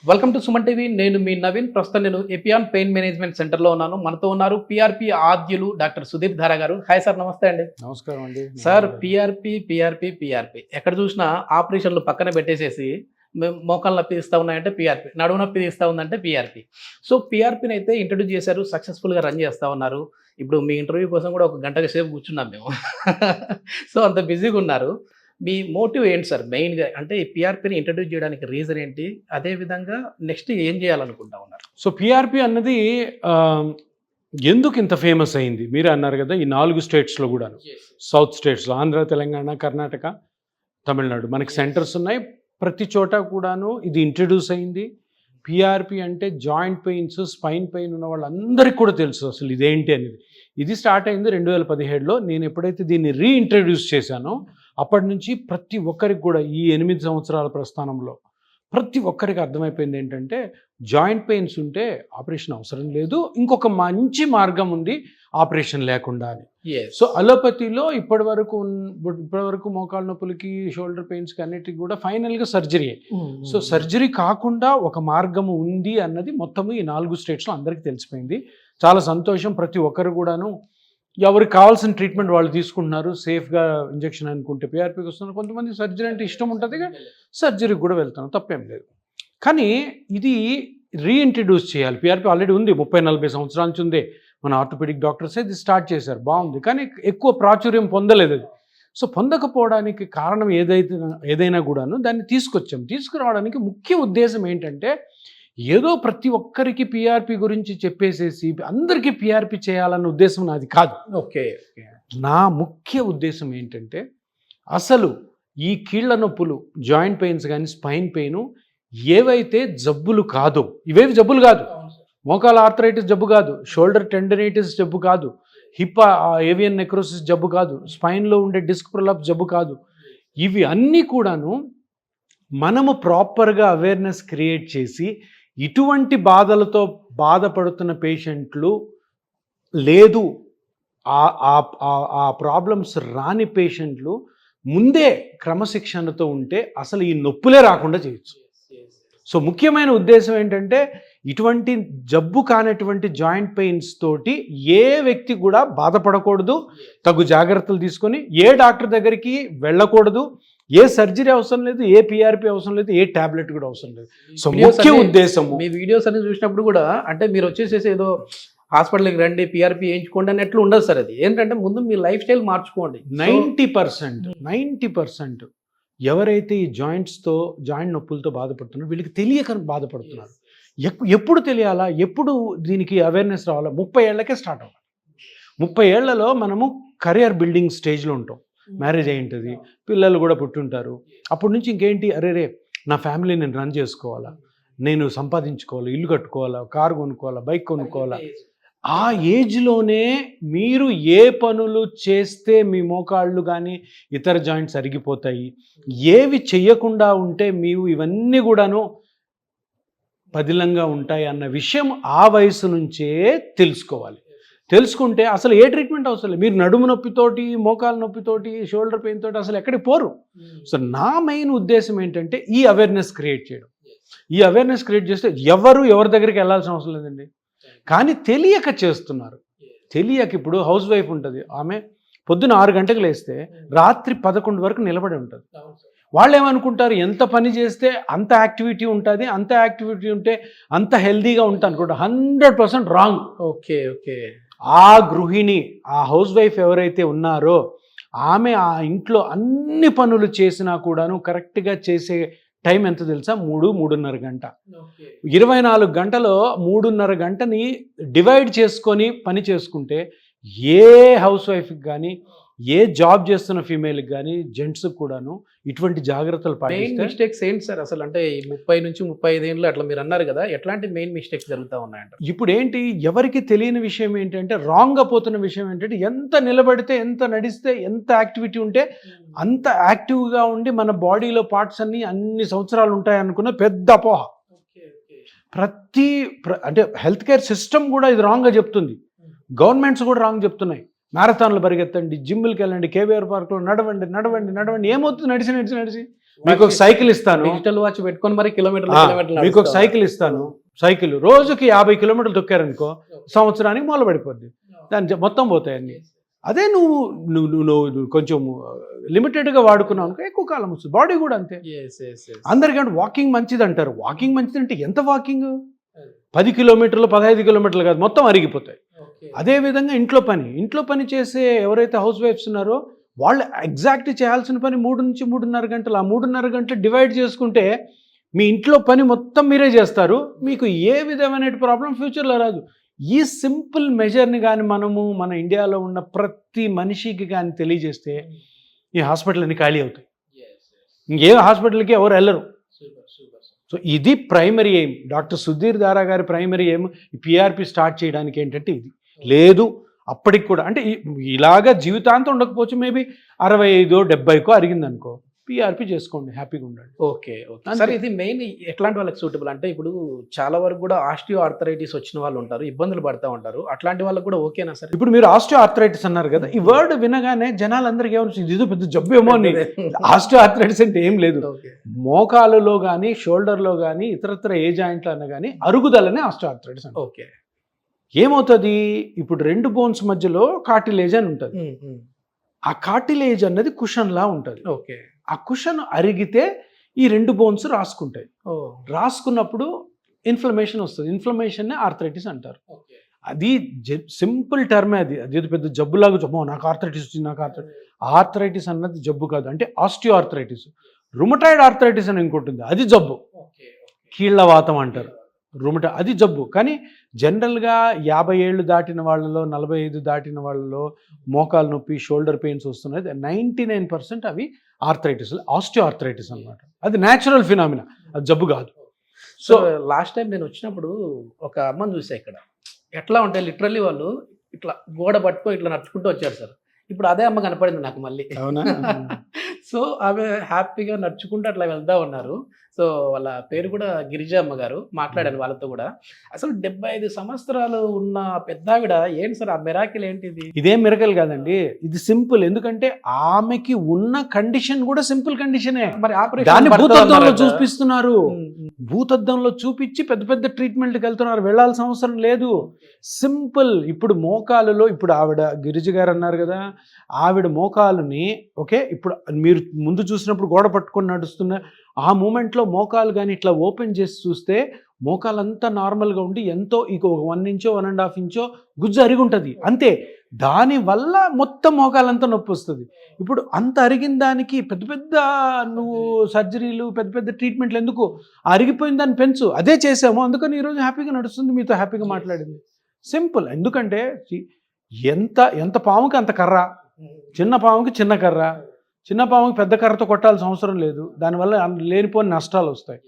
Welcome to Suman TV. నేను మీ నవీన్. ప్రస్తుతం నేను ఎపియాన్ పెయిన్ మేనేజ్మెంట్ సెంటర్లో ఉన్నాను. మనతో ఉన్నారు పిఆర్పి ఆద్యులు డాక్టర్ సుదీప్ ధారా గారు. హాయ్ సార్, నమస్తే అండి. నమస్కారం అండి. సార్, పిఆర్పి ఎక్కడ చూసినా ఆపరేషన్లు పక్కన పెట్టేసేసి మోకాలు నొప్పి తీస్తూ ఉన్నాయంటే పిఆర్పి, నడువు నొప్పి తీస్తూ ఉందంటే పిఆర్పి. సో పిఆర్పిని అయితే ఇంట్రడ్యూస్ చేశారు, సక్సెస్ఫుల్గా రన్ చేస్తూ ఉన్నారు. ఇప్పుడు మీ ఇంటర్వ్యూ కోసం కూడా ఒక గంట సేపు కూర్చున్నాం మేము. సో అంత బిజీగా ఉన్నారు. మీ మోటివ్ ఏంటి సార్ మెయిన్గా? అంటే ఈ పిఆర్పిని ఇంట్రడ్యూస్ చేయడానికి రీజన్ ఏంటి? అదేవిధంగా నెక్స్ట్ ఏం చేయాలనుకుంటా ఉన్నారు? సో పిఆర్పి అన్నది ఎందుకు ఇంత ఫేమస్ అయింది మీరే అన్నారు కదా. ఈ 4 స్టేట్స్లో కూడా, సౌత్ స్టేట్స్లో ఆంధ్ర, తెలంగాణ, కర్ణాటక, తమిళనాడు మనకి సెంటర్స్ ఉన్నాయి. ప్రతి చోట కూడాను ఇది ఇంట్రడ్యూస్ అయింది. పిఆర్పి అంటే జాయింట్ పెయిన్స్, స్పైన్ పెయిన్ ఉన్న వాళ్ళందరికీ కూడా తెలుసు అసలు ఇదేంటి అనేది. ఇది స్టార్ట్ అయింది 2017లో. నేను ఎప్పుడైతే దీన్ని రీఇంట్రడ్యూస్ చేశానో అప్పటి నుంచి ప్రతి ఒక్కరికి కూడా ఈ 8 సంవత్సరాల ప్రస్థానంలో ప్రతి ఒక్కరికి అర్థమైపోయింది ఏంటంటే జాయింట్ పెయిన్స్ ఉంటే ఆపరేషన్ అవసరం లేదు, ఇంకొక మంచి మార్గం ఉంది ఆపరేషన్ లేకుండా అని. సో అలోపతిలో ఇప్పటివరకు మోకాళ్ళ నొప్పులకి, షోల్డర్ పెయిన్స్కి అన్నిటికీ కూడా ఫైనల్గా సర్జరీ. సో సర్జరీ కాకుండా ఒక మార్గం ఉంది అన్నది మొత్తము ఈ 4 స్టేట్స్లో అందరికీ తెలిసిపోయింది. చాలా సంతోషం. ప్రతి ఒక్కరు కూడాను ఎవరికి కావాల్సిన ట్రీట్మెంట్ వాళ్ళు తీసుకుంటున్నారు. సేఫ్గా ఇంజెక్షన్ అనుకుంటే పిఆర్పికి వస్తున్నారు. కొంతమంది సర్జరీ అంటే ఇష్టం ఉంటుంది, సర్జరీకి కూడా వెళ్తాను, తప్పేం లేదు. కానీ ఇది రీఇంట్రడ్యూస్ చేయాలి. పిఆర్పి ఆల్రెడీ ఉంది, 30-40 సంవత్సరాల నుంచి ఉంది. మన ఆర్థోపెడిక్ డాక్టర్స్ ఇది స్టార్ట్ చేశారు, బాగుంది. కానీ ఎక్కువ ప్రాచుర్యం పొందలేదు అది. సో పొందకపోవడానికి కారణం ఏదైనా కూడాను దాన్ని తీసుకురావడానికి ముఖ్య ఉద్దేశం ఏంటంటే ఏదో ప్రతి ఒక్కరికి పిఆర్పి గురించి చెప్పేసేసి అందరికీ పిఆర్పి చేయాలన్న ఉద్దేశం నాది కాదు. ఓకే. నా ముఖ్య ఉద్దేశం ఏంటంటే అసలు ఈ కీళ్ల నొప్పులు, జాయింట్ పెయిన్స్ కానీ, స్పైన్ పెయిన్ ఏవైతే జబ్బులు కాదో, ఇవేవి జబ్బులు కాదు. మోకాల ఆర్థరైటిస్ జబ్బు కాదు, షోల్డర్ టెండనైటిస్ జబ్బు కాదు, హిప్ ఏవియన్ నెక్రోసిస్ జబ్బు కాదు, స్పైన్లో ఉండే డిస్క్ ప్రొలాప్స్ జబ్బు కాదు. ఇవి అన్నీ కూడాను మనము ప్రాపర్గా అవేర్నెస్ క్రియేట్ చేసి ఇటువంటి బాధలతో బాధపడుతున్న పేషెంట్లు లేదు, ఆ ప్రాబ్లమ్స్ రాని పేషెంట్లు ముందే క్రమశిక్షణతో ఉంటే అసలు ఈ నొప్పులే రాకుండా చేయొచ్చు. సో ముఖ్యమైన ఉద్దేశం ఏంటంటే ఇటువంటి జబ్బు కానటువంటి జాయింట్ పెయిన్స్ తోటి ఏ వ్యక్తి కూడా బాధపడకూడదు, తగు జాగ్రత్తలు తీసుకొని ఏ డాక్టర్ దగ్గరికి వెళ్ళకూడదు, ఏ సర్జరీ అవసరం లేదు, ఏ పిఆర్పి అవసరం లేదు, ఏ టాబ్లెట్ కూడా అవసరం లేదు. సో ముఖ్య ఉద్దేశం మీ వీడియోస్ అన్ని చూసినప్పుడు కూడా అంటే మీరు వచ్చేసేసి ఏదో హాస్పిటల్కి రండి పిఆర్పి వేయించుకోండి అన్నట్లు ఉండదు సార్. అది ఏంటంటే ముందు మీ లైఫ్ స్టైల్ మార్చుకోండి. 90% ఎవరైతే ఈ జాయింట్ నొప్పులతో బాధపడుతున్నారో వీళ్ళకి తెలియక బాధపడుతున్నారు. ఎప్పుడు తెలియాలా, ఎప్పుడు దీనికి అవేర్నెస్ రావాలా? 30 ఏళ్లకే స్టార్ట్ అవ్వాలి. 30 ఏళ్లలో మనము కెరియర్ బిల్డింగ్ స్టేజ్లో ఉంటాం. మ్యారేజ్ అయి ఉంటుంది, పిల్లలు కూడా పుట్టుంటారు. అప్పటి నుంచి ఇంకేంటి, అరే నా ఫ్యామిలీ నేను రన్ చేసుకోవాలా, నేను సంపాదించుకోవాలా, ఇల్లు కట్టుకోవాలా, కారు కొనుక్కోవాలా, బైక్ కొనుక్కోవాలా. ఆ ఏజ్లోనే మీరు ఏ పనులు చేస్తే మీ మోకాళ్ళు కానీ ఇతర జాయింట్స్ అరిగిపోతాయి, ఏవి చెయ్యకుండా ఉంటే మీరు ఇవన్నీ కూడాను పదిలంగా ఉంటాయి అన్న విషయం ఆ వయసు నుంచే తెలుసుకుంటే అసలు ఏ ట్రీట్మెంట్ అవసరం లేదు. మీరు నడుము నొప్పితోటి, మోకాలు నొప్పితోటి, షోల్డర్ పెయిన్ తోటి అసలు ఎక్కడికి పోరు. సో నా మెయిన్ ఉద్దేశం ఏంటంటే ఈ అవేర్నెస్ క్రియేట్ చేయడం. ఈ అవేర్నెస్ క్రియేట్ చేస్తే ఎవరి దగ్గరికి వెళ్ళాల్సిన అవసరం లేదండి. కానీ తెలియక చేస్తున్నారు. తెలియక ఇప్పుడు హౌస్ వైఫ్ ఉంటుంది, ఆమె పొద్దున 6 గంటలకు లేస్తే రాత్రి 11 వరకు నిలబడి ఉంటుంది. వాళ్ళు ఏమనుకుంటారు, ఎంత పని చేస్తే అంత యాక్టివిటీ ఉంటుంది, అంత యాక్టివిటీ ఉంటే అంత హెల్దీగా ఉంటాను అనుకుంటా. 100% రాంగ్. ఓకే. ఆ గృహిణి, ఆ హౌస్ వైఫ్ ఎవరైతే ఉన్నారో ఆమె ఆ ఇంట్లో అన్ని పనులు చేసినా కూడాను కరెక్ట్గా చేసే టైం ఎంత తెలుసా? 3-3.5 గంట. 24 గంటలో 3.5 గంటని డివైడ్ చేసుకొని పని చేసుకుంటే ఏ హౌస్ వైఫ్కి కానీ, ఏ జాబ్ చేస్తున్న ఫీమేల్కి కానీ, జెంట్స్కి కూడాను ఇటువంటి జాగ్రత్తలు పాటిస్తే. మిస్టేక్స్ ఏంటి సార్ అసలు? అంటే 30 నుంచి 35 ఏళ్ళు అట్లా మీరు అన్నారు కదా, ఎట్లాంటి మెయిన్ మిస్టేక్స్ జరుగుతూ ఉన్నాయంట? ఇప్పుడు ఏంటి, ఎవరికి తెలియని విషయం ఏంటంటే, రాంగ్గా పోతున్న విషయం ఏంటంటే, ఎంత నిలబడితే, ఎంత నడిస్తే, ఎంత యాక్టివిటీ ఉంటే అంత యాక్టివ్గా ఉండి మన బాడీలో పార్ట్స్ అన్ని సంవత్సరాలు ఉంటాయనుకున్న పెద్ద అపోహ. అంటే హెల్త్ కేర్ సిస్టమ్ కూడా ఇది రాంగ్గా చెప్తుంది, గవర్నమెంట్స్ కూడా రాంగ్ చెప్తున్నాయి. మ్యారథాన్లు పరిగెత్తండి, జిమ్కి వెళ్ళండి, కేవీఆర్ పార్క్లో నడవండి. ఏమవుతుంది నడిచి మీకు ఒక సైకిల్ ఇస్తాను, డిజిటల్ వాచ్ పెట్టుకొని మరి మీకు ఒక సైకిల్ ఇస్తాను, సైకిల్ రోజుకి 50 కిలోమీటర్లు తొక్కారనుకో సంవత్సరానికి మొదలు పడిపోద్ది, దాని మొత్తం పోతాయి అన్ని. అదే నువ్వు కొంచెం లిమిటెడ్గా వాడుకున్నావు అనుకో ఎక్కువ కాలం వస్తుంది. బాడీ కూడా అంతే. అందరికంటే వాకింగ్ మంచిది అంటారు. వాకింగ్ మంచిది అంటే ఎంత వాకింగ్? 10 కిలోమీటర్లు 15 కిలోమీటర్లు కాదు, మొత్తం అరిగిపోతాయి. అదేవిధంగా ఇంట్లో పని చేసే ఎవరైతే హౌస్ వైఫ్స్ ఉన్నారో వాళ్ళు ఎగ్జాక్ట్ చేయాల్సిన పని 3 నుంచి 3.5 గంటలు. ఆ 3.5 గంటలు డివైడ్ చేసుకుంటే మీ ఇంట్లో పని మొత్తం మీరే చేస్తారు. మీకు ఏ విధమైన ప్రాబ్లం ఫ్యూచర్లో రాదు. ఈ సింపుల్ మెజర్ని కానీ మనము మన ఇండియాలో ఉన్న ప్రతి మనిషికి కానీ తెలియజేస్తే ఈ హాస్పిటల్ అన్ని ఖాళీ అవుతాయి. ఇంకే హాస్పిటల్కి ఎవరు వెళ్ళరు. సో ఇది ప్రైమరీ ఎయిమ్. డాక్టర్ సుధీర్ దారా గారి ప్రైమరీ ఎయిమ్ ఈ పిఆర్పి స్టార్ట్ చేయడానికి ఏంటంటే ఇది. లేదు అప్పటికి కూడా అంటే ఇలాగా జీవితాంతం ఉండకపోవచ్చు, మేబీ 65 70కో అరిగిందనుకో పిఆర్పి చేసుకోండి, హ్యాపీగా ఉండండి. ఓకే సార్, ఇది మెయిన్ ఎట్లాంటి వాళ్ళకి సూటబుల్ అంటే ఇప్పుడు చాలా వరకు కూడా ఆస్టియో ఆర్థరైటిస్ వచ్చిన వాళ్ళు ఉంటారు, ఇబ్బందులు పడుతూ ఉంటారు, అట్లాంటి వాళ్ళకి కూడా ఓకేనా సార్? ఇప్పుడు మీరు ఆస్టియో ఆర్థరైటిస్ అన్నారు కదా, ఈ వర్డ్ వినగానే జనాలందరికీ ఏమవుతుంది, ఇదో పెద్ద జబ్బు ఏమో అని. ఆస్టియో ఆర్థరైటిస్ అంటే ఏం లేదు, మోకాలులో కానీ షోల్డర్లో కానీ ఇతరత్ర ఏ జాయింట్లో అన్నా కానీ అరుగుదలనే ఆస్టియో ఆర్థరైటిస్ అంటే. ఓకే, ఏమవుతుంది, ఇప్పుడు 2 బోన్స్ మధ్యలో కార్టిలేజ్ అని ఉంటుంది. ఆ కార్టిలేజ్ అన్నది కుషన్ లా ఉంటుంది. ఓకే, ఆ కుషన్ అరిగితే ఈ 2 బోన్స్ రాసుకుంటాయి. రాసుకున్నప్పుడు ఇన్ఫ్లమేషన్ వస్తుంది. ఇన్ఫ్లమేషన్నే ఆర్థరైటిస్ అంటారు. అది సింపుల్ టర్మే. అది పెద్ద జబ్బులాగా నాకు ఆర్థరైటిస్ వచ్చింది, నాకు ఆర్థరైటిస్ అన్నది జబ్బు కాదు. అంటే ఆస్టియో ఆర్థరైటిస్. రుమటాయిడ్ ఆర్థరైటిస్ అని ఇంకొంటుంది, అది జబ్బు. కీళ్ళవాతం అంటారు, అది జబ్బు. కానీ జనరల్గా 50 ఏళ్ళు దాటిన వాళ్ళలో 45 దాటిన వాళ్ళలో మోకాలు నొప్పి షోల్డర్ పెయిన్స్ వస్తున్నాయి. 99% అవి ఆర్థరైటిస్, ఆస్టియో ఆర్థరైటిస్ అనమాట. అది న్యాచురల్ ఫినామినా, అది జబ్బు కాదు. సో లాస్ట్ టైం నేను వచ్చినప్పుడు ఒక అమ్మని చూసా ఇక్కడ. ఎట్లా ఉంటాయి లిటరల్లీ వాళ్ళు ఇట్లా గోడ పట్టుకో ఇట్లా నడుచుకుంటూ వచ్చారు సార్. ఇప్పుడు అదే అమ్మ కనపడింది నాకు మళ్ళీ. అవునా? సో ఆమె హ్యాపీగా నడుచుకుంటూ అట్లా వెళ్తా ఉన్నారు. సో వాళ్ళ పేరు కూడా గిరిజ అమ్మ గారు. మాట్లాడాను వాళ్ళతో కూడా. అసలు 75 సంవత్సరాలు ఉన్న పెద్దావిడ ఏంటి సార్ ఆ మిరాకిల్ ఏంటిది? ఇదేం మిరకల్ కాదండి, ఇది సింపుల్. ఎందుకంటే ఆమెకి ఉన్న కండిషన్ కూడా సింపుల్ కండిషనే. మరి దాన్ని భూతద్దంలో చూపిస్తున్నారు. భూతద్దంలో చూపించి పెద్ద పెద్ద ట్రీట్మెంట్కి వెళ్తున్నారు, వెళ్ళాల్సిన అవసరం లేదు. సింపుల్. ఇప్పుడు మోకాలులో, ఇప్పుడు ఆవిడ గిరిజ గారు అన్నారు కదా, ఆవిడ మోకాలుని ఓకే, ఇప్పుడు మీరు ముందు చూసినప్పుడు గోడ పట్టుకొని నడుస్తున్న ఆ మూమెంట్లో మోకాలు కానీ ఇట్లా ఓపెన్ చేసి చూస్తే మోకాలంతా నార్మల్గా ఉండి ఎంతో ఇక 1 ఇంచో 1.5 ఇంచో గుజ్జు అరిగి ఉంటుంది అంతే. దానివల్ల మొత్తం మోకాలంతా నొప్పి వస్తుంది. ఇప్పుడు అంత అరిగిన దానికి పెద్ద పెద్ద నువ్వు సర్జరీలు పెద్ద పెద్ద ట్రీట్మెంట్లు ఎందుకు? అరిగిపోయిన దాన్ని పెంచు. అదే చేసాము, అందుకని ఈరోజు హ్యాపీగా నడుస్తుంది, మీతో హ్యాపీగా మాట్లాడింది. సింపుల్. ఎందుకంటే ఎంత పాముకి అంత కర్ర, చిన్న పాముకి చిన్న కర్ర, చిన్న పాముకి పెద్ద కర్రతో కొట్టాల్సిన అవసరం లేదు. దానివల్ల లేనిపోని నష్టాలు వస్తాయి.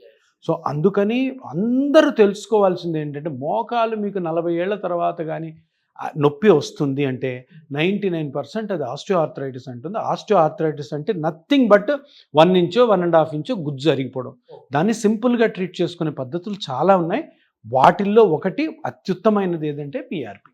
సో అందుకని అందరూ తెలుసుకోవాల్సింది ఏంటంటే, మోకాలు మీకు 40 ఏళ్ల తర్వాత కానీ నొప్పి వస్తుంది అంటే 99% అది ఆస్టియో ఆర్థరైటిస్ అంటుంది. ఆస్టియో ఆర్థరైటిస్ అంటే నథింగ్ బట్ 1 ఇంచో 1.5 ఇంచో గుజ్జు అరిగిపోవడం. దాన్ని సింపుల్గా ట్రీట్ చేసుకునే పద్ధతులు చాలా ఉన్నాయి. వాటిల్లో ఒకటి అత్యుత్తమైనది ఏదంటే పిఆర్పి.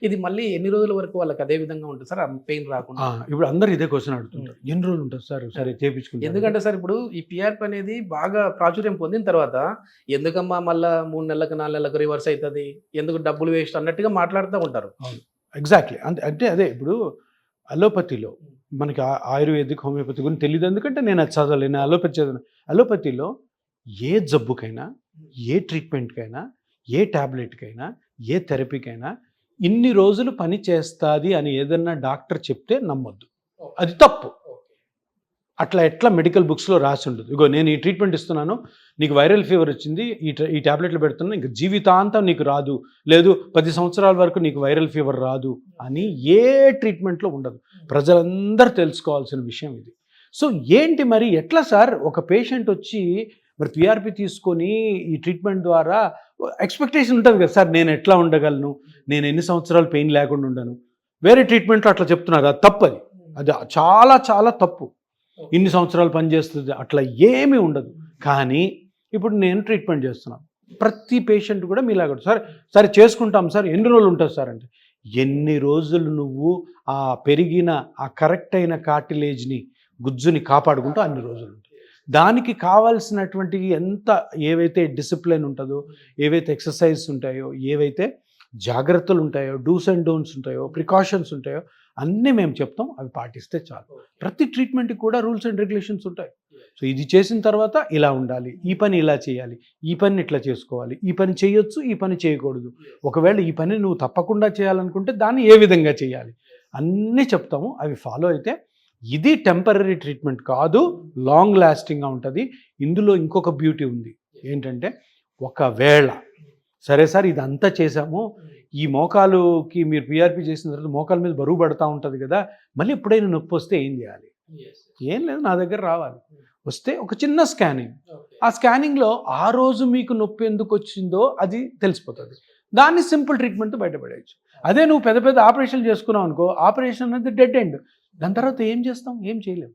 ఇది మళ్ళీ ఎన్ని రోజుల వరకు వాళ్ళకి అదే విధంగా ఉంటుంది సార్, పెయిన్ రాకుండా? ఇప్పుడు అందరు ఇదే క్వశ్చన్ అడుగుతుంటారు, ఎన్ని రోజులు ఉంటుంది సార్ సరే చేయించుకుంటారు? ఎందుకంటే సార్ ఇప్పుడు ఈ పిఆర్పి అనేది బాగా ప్రాచుర్యం పొందిన తర్వాత ఎందుకమ్మా మళ్ళీ 3 నెలలకు 4 నెలలకు రివర్స్ అవుతుంది, ఎందుకు డబ్బులు వేస్ట్ అన్నట్టుగా మాట్లాడుతూ ఉంటారు. ఎగ్జాక్ట్లీ. అంటే అదే ఇప్పుడు అలోపతిలో మనకి ఆయుర్వేదిక్ హోమియోపతి గురించి తెలియదు, ఎందుకంటే నేను అది చదవలేను, అలోపతి చదివాను. అలోపతిలో ఏ జబ్బుకైనా, ఏ ట్రీట్మెంట్కైనా, ఏ ట్యాబ్లెట్కైనా, ఏ థెరపీకైనా ఇన్ని రోజులు పని చేస్తుంది అని ఏదన్నా డాక్టర్ చెప్తే నమ్మొద్దు, అది తప్పు. అట్లా ఎట్లా మెడికల్ బుక్స్లో రాసి ఉండదు, ఇగో నేను ఈ ట్రీట్మెంట్ ఇస్తున్నాను, నీకు వైరల్ ఫీవర్ వచ్చింది, ఈ ట్యాబ్లెట్లు పెడుతున్నాను, ఇంక జీవితాంతం నీకు రాదు, లేదు 10 సంవత్సరాల వరకు నీకు వైరల్ ఫీవర్ రాదు అని ఏ ట్రీట్మెంట్లో ఉండదు. ప్రజలందరూ తెలుసుకోవాల్సిన విషయం ఇది. సో ఏంటి మరి ఎట్లా సార్ ఒక పేషెంట్ వచ్చి మరి పిఆర్పి తీసుకొని ఈ ట్రీట్మెంట్ ద్వారా ఎక్స్పెక్టేషన్ ఉంటుంది కదా సార్, నేను ఎట్లా ఉండగలను, నేను ఎన్ని సంవత్సరాలు పెయిన్ లేకుండా ఉండను, వేరే ట్రీట్మెంట్లో అట్లా చెప్తున్నారు, అది తప్పు. అది చాలా చాలా తప్పు. ఇన్ని సంవత్సరాలు పనిచేస్తుంది అట్లా ఏమీ ఉండదు. కానీ ఇప్పుడు నేను ట్రీట్మెంట్ చేస్తున్నాను, ప్రతి పేషెంట్ కూడా మీలాగా సరే చేసుకుంటాం సార్, ఎన్ని రోజులు ఉంటుంది సార్ అంటే, ఎన్ని రోజులు నువ్వు ఆ పెరిగిన ఆ కరెక్ట్ అయిన కార్టిలేజ్ని గుజ్జుని కాపాడుకుంటూ అన్ని రోజులు ఉంటుంది. దానికి కావాల్సినటువంటి ఏవైతే డిసిప్లిన్ ఉంటుందో, ఏవైతే ఎక్సర్సైజ్ ఉంటాయో, ఏవైతే జాగ్రత్తలు ఉంటాయో, డూస్ అండ్ డోంట్స్ ఉంటాయో, ప్రికాషన్స్ ఉంటాయో అన్నీ మేము చెప్తాం. అవి పాటిస్తే చాలు. ప్రతి ట్రీట్మెంట్కి కూడా రూల్స్ అండ్ రెగ్యులేషన్స్ ఉంటాయి. సో ఇది చేసిన తర్వాత ఇలా ఉండాలి, ఈ పని ఇలా చేయాలి, ఈ పని ఇట్లా చేసుకోవాలి, ఈ పని చేయొచ్చు, ఈ పని చేయకూడదు, ఒకవేళ ఈ పని నువ్వు తప్పకుండా చేయాలనుకుంటే దాన్ని ఏ విధంగా చేయాలి అన్నీ చెప్తాము. అవి ఫాలో అయితే ఇది టెంపరరీ ట్రీట్మెంట్ కాదు, లాంగ్ లాస్టింగ్గా ఉంటుంది. ఇందులో ఇంకొక బ్యూటీ ఉంది ఏంటంటే, ఒకవేళ సరే సార్ ఇదంతా చేసాము, ఈ మోకాలుకి మీరు పిఆర్పి చేసిన తర్వాత మోకాల మీద బరువు పడతా ఉంటుంది కదా, మళ్ళీ ఎప్పుడైనా నొప్పి వస్తే ఏం చేయాలి? ఏం లేదు, నా దగ్గర రావాలి. వస్తే ఒక చిన్న స్కానింగ్, ఆ స్కానింగ్లో ఆ రోజు మీకు నొప్పి ఎందుకు వచ్చిందో అది తెలిసిపోతుంది. దాన్ని సింపుల్ ట్రీట్మెంట్తో బయటపడేయచ్చు. అదే నువ్వు పెద్ద పెద్ద ఆపరేషన్లు చేసుకున్నావు అనుకో, ఆపరేషన్ అనేది డెడ్ ఎండ్. దాని తర్వాత ఏం చేస్తాం? ఏం చేయలేం.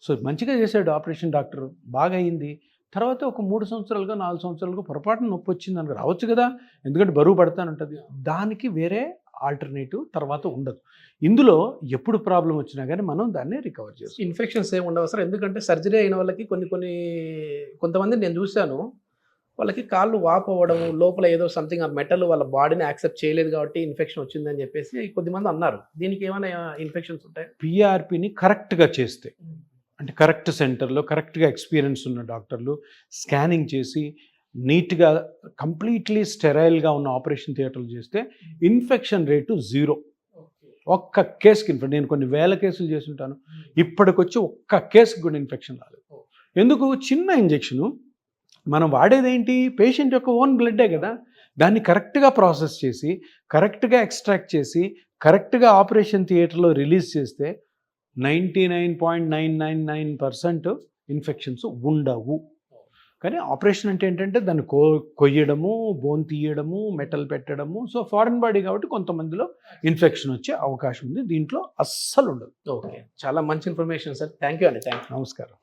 సో మంచిగా చేశాడు ఆపరేషన్ డాక్టర్, బాగా అయింది. తర్వాత ఒక 3 సంవత్సరాలుగా 4 సంవత్సరాలుగా పొరపాటున నొప్పి వచ్చింది అని రావచ్చు కదా, ఎందుకంటే బరువు పడతానంటుంది. దానికి వేరే ఆల్టర్నేటివ్ తర్వాత ఉండదు. ఇందులో ఎప్పుడు ప్రాబ్లం వచ్చినా కానీ మనం దాన్ని రికవర్ చేస్తాం. ఇన్ఫెక్షన్స్ ఏమి ఉండవు సార్, ఎందుకంటే సర్జరీ అయిన వాళ్ళకి కొంతమంది నేను చూశాను, వాళ్ళకి కాళ్ళు వాపు అవ్వడము, లోపల ఏదో సంథింగ్ ఆ మెటల్ వాళ్ళ బాడీని యాక్సెప్ట్ చేయలేదు కాబట్టి ఇన్ఫెక్షన్ వచ్చిందని చెప్పేసి కొద్దిమంది అన్నారు. దీనికి ఏమైనా ఇన్ఫెక్షన్స్ ఉంటాయి? పిఆర్పిని కరెక్ట్గా చేస్తే, అంటే కరెక్ట్ సెంటర్లో కరెక్ట్గా ఎక్స్పీరియన్స్ ఉన్న డాక్టర్లు స్కానింగ్ చేసి నీట్గా కంప్లీట్లీ స్టెరైల్గా ఉన్న ఆపరేషన్ థియేటర్లు చేస్తే ఇన్ఫెక్షన్ రేటు 0. ఒక్క కేసుకి నేను కొన్ని వేల కేసులు చేసి ఉంటాను, ఇప్పటికొచ్చి ఒక్క కేసుకి కూడా ఇన్ఫెక్షన్ రాలేదు. ఎందుకు? చిన్న ఇంజెక్షను, మనం వాడేదేంటి? పేషెంట్ యొక్క ఓన్ బ్లడ్డే కదా, దాన్ని కరెక్ట్గా ప్రాసెస్ చేసి కరెక్ట్గా ఎక్స్ట్రాక్ట్ చేసి కరెక్ట్గా ఆపరేషన్ థియేటర్లో రిలీజ్ చేస్తే 99.999% ఇన్ఫెక్షన్స్ ఉండవు. కానీ ఆపరేషన్ అంటే ఏంటంటే దాన్ని కొయ్యడము, బోన్ తీయడము, మెటల్ పెట్టడము. సో ఫారెన్ బాడీ కాబట్టి కొంతమందిలో ఇన్ఫెక్షన్ వచ్చే అవకాశం ఉంది, దీంట్లో అస్సలు ఉండదు. ఓకే, చాలా మంచి ఇన్ఫర్మేషన్ సార్. థ్యాంక్ యూ అండి. నమస్కారం.